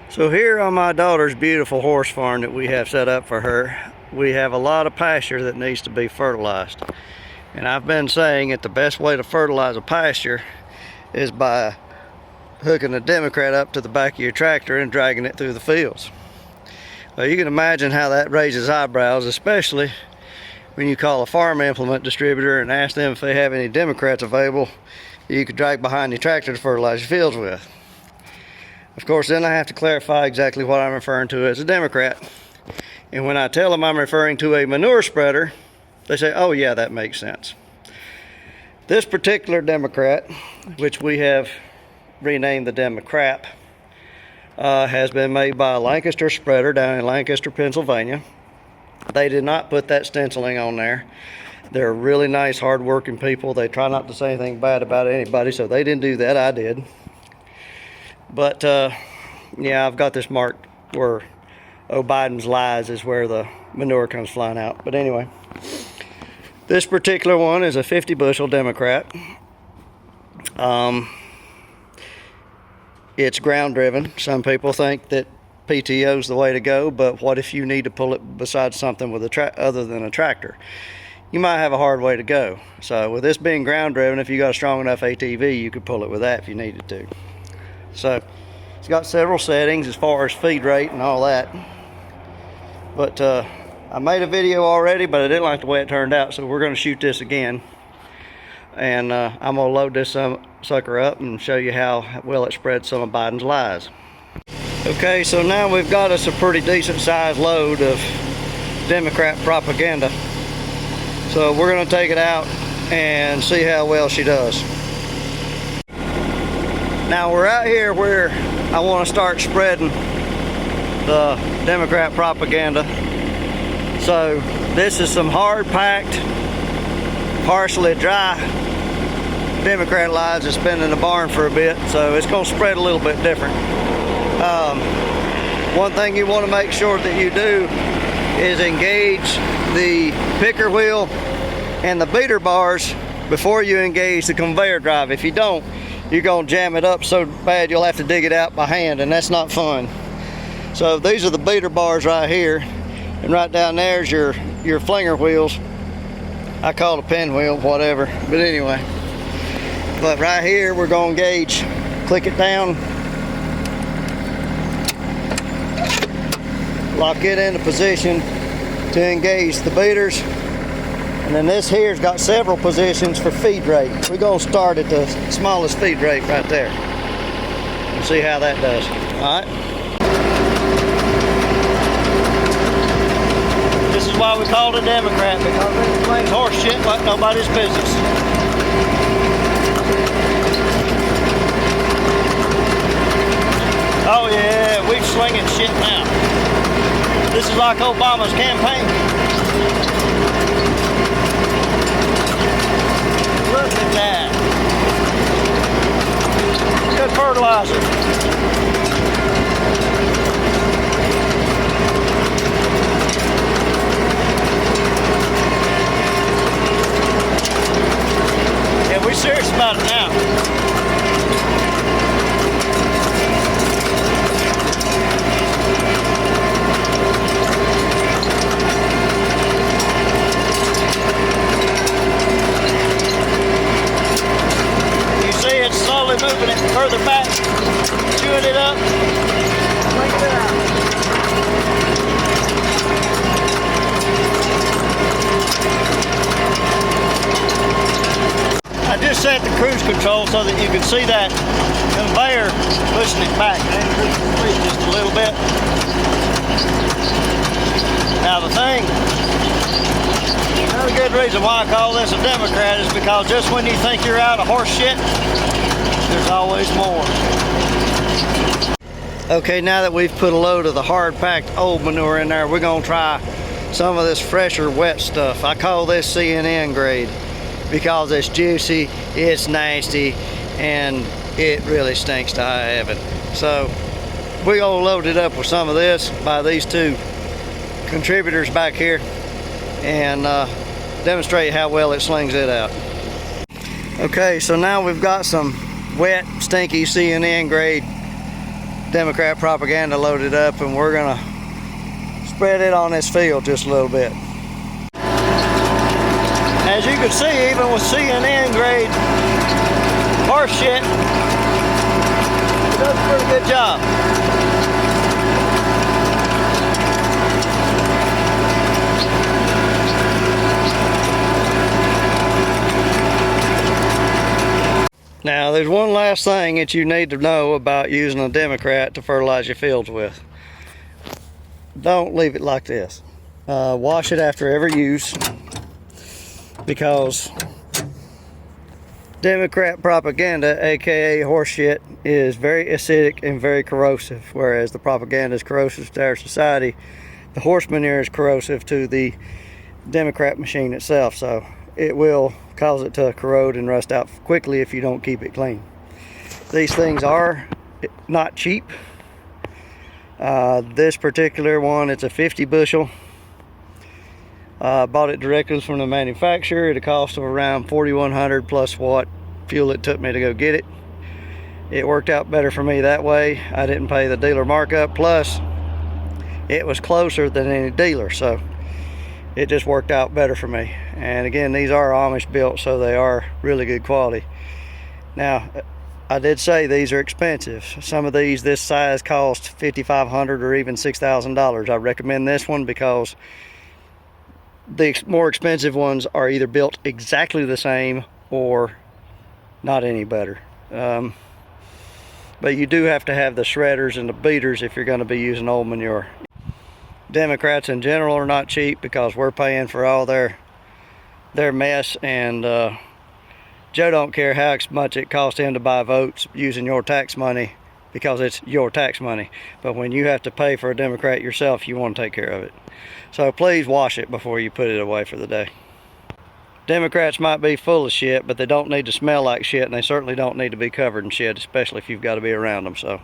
So here on my daughter's beautiful horse farm that we have set up for her, we have a lot of pasture that needs to be fertilized. And I've been saying that the best way to fertilize a pasture is by hooking a Democrat up to the back of your tractor and dragging it through the fields. Well, you can imagine how that raises eyebrows, especially when you call a farm implement distributor and ask them if they have any Democrats available you could drag behind your tractor to fertilize your fields with. Of course, then I have to clarify exactly what I'm referring to as a Democrat. And when I tell them I'm referring to a manure spreader, they say, oh yeah, that makes sense. This particular Democrat, which we have renamed the Democrap, has been made by a Lancaster spreader down in Lancaster, Pennsylvania. They did not put that stenciling on there. They're really nice, hard-working people. They try not to say anything bad about anybody, so they didn't do that. I did. But yeah, I've got this marked where Biden's lies is where the manure comes flying out. But anyway, this particular one is a 50 bushel Democrat. It's ground driven. Some people think that PTO is the way to go, but what if you need to pull it beside something with other than a tractor? You might have a hard way to go. So with this being ground driven, if you got a strong enough ATV, you could pull it with that if you needed to. So it's got several settings as far as feed rate and all that. But I made a video already, but I didn't like the way it turned out, so we're going to shoot this again. And I'm going to load this sucker up and show you how well it spreads some of Biden's lies. Okay, so now we've got us a pretty decent sized load of Democrat propaganda. So we're going to take it out and see how well she does. Now we're out here where I want to start spreading the Democrat propaganda. So this is some hard-packed, partially dry Democrat lies that's been in the barn for a bit, so it's going to spread a little bit different. One thing you want to make sure that you do is engage the picker wheel and the beater bars before you engage the conveyor drive. If you don't, you're going to jam it up so bad you'll have to dig it out by hand, and that's not fun. So these are the beater bars right here, and right down there is your flinger wheels. I call it a pinwheel, whatever, but anyway. But right here we're going to engage, click it down, lock it into position to engage the beaters. And then this here's got several positions for feed rate. We're going to start at the smallest feed rate right there and see how that does. All right. This is why we call it a Democrat, because it explains horse shit like nobody's business. Oh yeah, we're slinging shit now. This is like Obama's campaign. Look at that. Good fertilizer. Yeah, we're serious about it now. Moving it further back, chewing it up, bringing it out. I just set the cruise control so that you can see that conveyor pushing it back. Just a little bit. Now the thing, another good reason why I call this a Democrat is because just when you think you're out of horse shit, there's always more. Okay, now that we've put a load of the hard-packed old manure in there, we're going to try some of this fresher wet stuff. I call this CNN grade because it's juicy, it's nasty, and it really stinks to high heaven. So we're going to load it up with some of this by these two contributors back here and demonstrate how well it slings it out. Okay, so now we've got some wet, stinky CNN grade Democrat propaganda loaded up, and we're gonna spread it on this field just a little bit. As you can see, even with CNN grade horse shit, it does a pretty good job. Now, there's one last thing that you need to know about using a Democrat to fertilize your fields with. Don't leave it like this. Wash it after every use, because Democrat propaganda, aka horse shit, is very acidic and very corrosive, whereas the propaganda is corrosive to our society. The horse manure is corrosive to the Democrat machine itself, so it will cause it to corrode and rust out quickly if you don't keep it clean. These things are not cheap. This particular one, it's a 50 bushel. Bought it directly from the manufacturer at a cost of around $4,100 plus what fuel it took me to go get it. It worked out better for me that way. I didn't pay the dealer markup, plus it was closer than any dealer, so it just worked out better for me. And again, these are Amish built, so they are really good quality. Now, I did say these are expensive. Some of these this size cost $5,500 or even $6,000. I recommend this one because the more expensive ones are either built exactly the same or not any better. But you do have to have the shredders and the beaters if you're going to be using old manure. Democrats in general are not cheap because we're paying for all their mess, and Joe don't care how much it costs him to buy votes using your tax money, because it's your tax money. But when you have to pay for a Democrat yourself, you want to take care of it. So please wash it before you put it away for the day. Democrats might be full of shit, but they don't need to smell like shit, and they certainly don't need to be covered in shit, especially if you've got to be around them. So